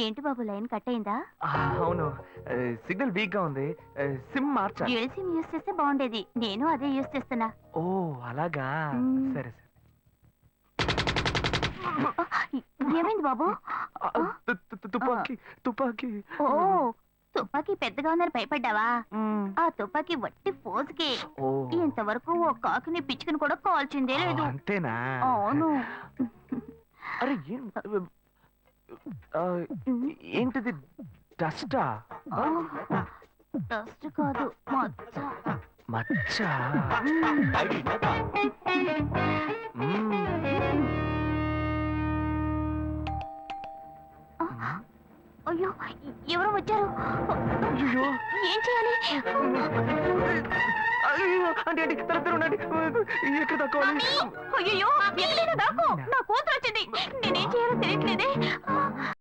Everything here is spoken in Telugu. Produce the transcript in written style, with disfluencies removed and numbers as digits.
ఏంటి బాబు లైన్ కట్ అయిందా? అవును, సిగ్నల్ వీక్ గా ఉంది. సిమ్ మార్చా. డ్యూయల్ సిమ్ యూస్ చేస్తే బాగుండేది. నేను అదే యూస్ చేస్తున్నా. ఓ అలాగా. మ్మ్. సరే సరే. ఏమైంది బాబు? తుపాకీ తుపాకీ. ఓ తుపాకీ పెద్దగా ఉందని భయపడ్డావా? మ్మ్. ఆ తుపాకీ వట్టి ఫోజుకే. ఓ ఇంతవరకు ఓ కాకిని పిచ్చుకుని కూడా కాల్చిందే లేదు. అంతేనా? అవును. అరే ఏంటిది? డస్టా? డస్ట్ కాదు, మచ్చ. మచ్చ. అయ్యో, ఎవరో వచ్చారు. అయ్యో ఏం చేయాలి? అయ్యో అంటే ఉండండి. ఎక్కడ తక్కువాలి? అయ్యో, ఎక్కడైనా దాక్కో. నా కూతురు వచ్చింది. నేనేం చేయాలో తెలియట్లేదే.